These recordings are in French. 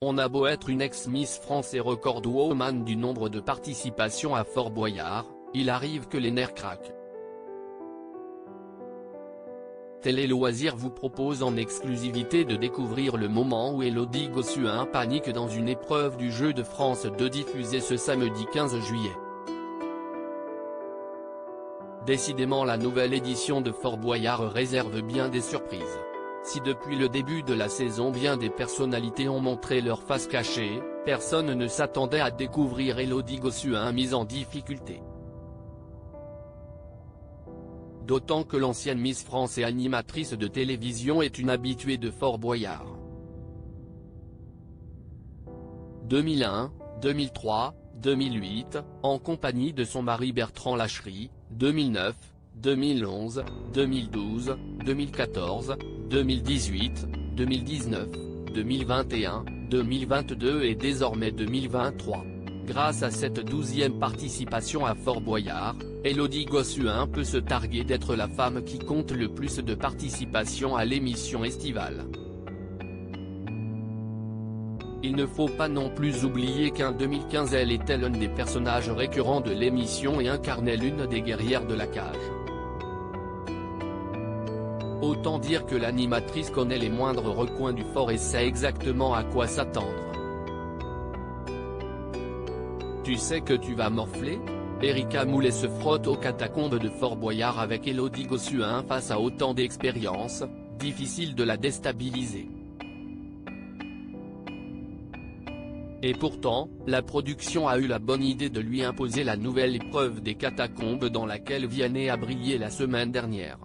On a beau être une ex-Miss France et record woman du nombre de participations à Fort Boyard, il arrive que les nerfs craquent. Télé Loisirs vous propose en exclusivité de découvrir le moment où Élodie Gossuin panique dans une épreuve du Jeu de France 2 diffusée ce samedi 15 juillet. Décidément la nouvelle édition de Fort Boyard réserve bien des surprises. Si depuis le début de la saison bien des personnalités ont montré leur face cachée, personne ne s'attendait à découvrir Élodie Gossuin mise en difficulté. D'autant que l'ancienne Miss France et animatrice de télévision est une habituée de Fort Boyard. 2001, 2003, 2008, en compagnie de son mari Bertrand Lachery, 2009, 2011, 2012, 2014, 2018, 2019, 2021, 2022 et désormais 2023. Grâce à cette 12e participation à Fort Boyard, Élodie Gossuin peut se targuer d'être la femme qui compte le plus de participations à l'émission estivale. Il ne faut pas non plus oublier qu'en 2015 elle était l'un des personnages récurrents de l'émission et incarnait l'une des guerrières de la cage. Autant dire que l'animatrice connaît les moindres recoins du fort et sait exactement à quoi s'attendre. Tu sais que tu vas morfler ? Erika Moulet se frotte aux catacombes de Fort Boyard avec Élodie Gossuin face à autant d'expérience, difficile de la déstabiliser. Et pourtant, la production a eu la bonne idée de lui imposer la nouvelle épreuve des catacombes dans laquelle Vianney a brillé la semaine dernière.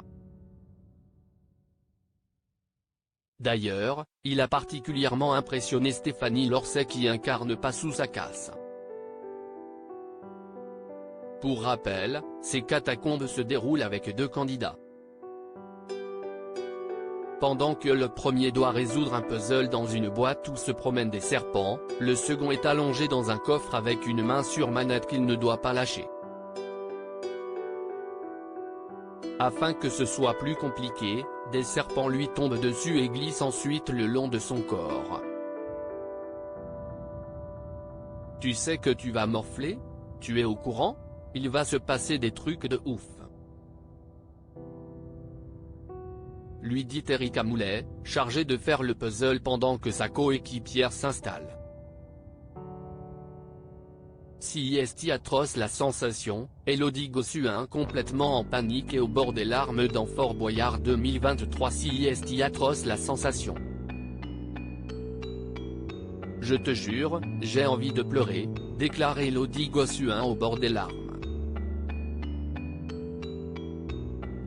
D'ailleurs, il a particulièrement impressionné Stéphanie Lorset qui incarne Passou sa casse. Pour rappel, ces catacombes se déroulent avec deux candidats. Pendant que le premier doit résoudre un puzzle dans une boîte où se promènent des serpents, le second est allongé dans un coffre avec une main sur manette qu'il ne doit pas lâcher. Afin que ce soit plus compliqué, des serpents lui tombent dessus et glissent ensuite le long de son corps. Tu sais que tu vas morfler ? Tu es au courant ? Il va se passer des trucs de ouf. Lui dit Erika Moulet, chargée de faire le puzzle pendant que sa coéquipière s'installe. Si est atroce la sensation, Élodie Gossuin complètement en panique et au bord des larmes dans Fort Boyard 2023. Si est atroce la sensation. Je te jure, j'ai envie de pleurer, déclare Élodie Gossuin au bord des larmes.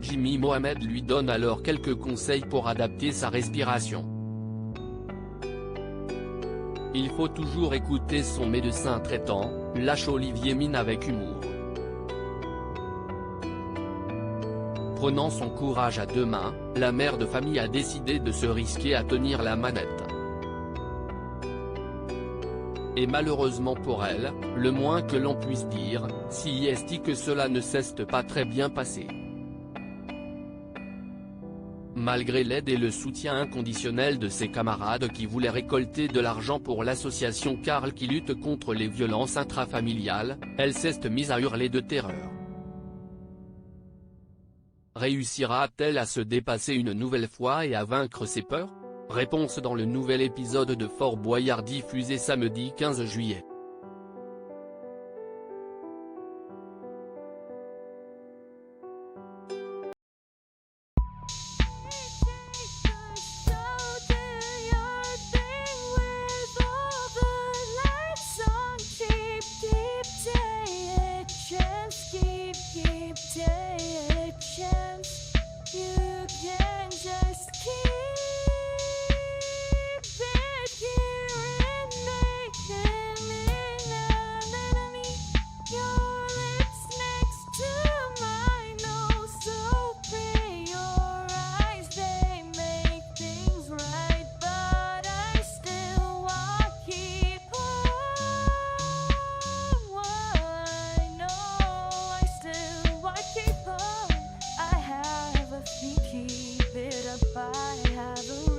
Jimmy Mohamed lui donne alors quelques conseils pour adapter sa respiration. Il faut toujours écouter son médecin traitant, lâche Olivier Mine avec humour. Prenant son courage à deux mains, la mère de famille a décidé de se risquer à tenir la manette. Et malheureusement pour elle, le moins que l'on puisse dire, si est que cela ne s'est pas très bien passé. Malgré l'aide et le soutien inconditionnel de ses camarades qui voulaient récolter de l'argent pour l'association Carl qui lutte contre les violences intrafamiliales, elle s'est mise à hurler de terreur. Réussira-t-elle à se dépasser une nouvelle fois et à vaincre ses peurs ? Réponse dans le nouvel épisode de Fort Boyard diffusé samedi 15 juillet. Keep it up, I have a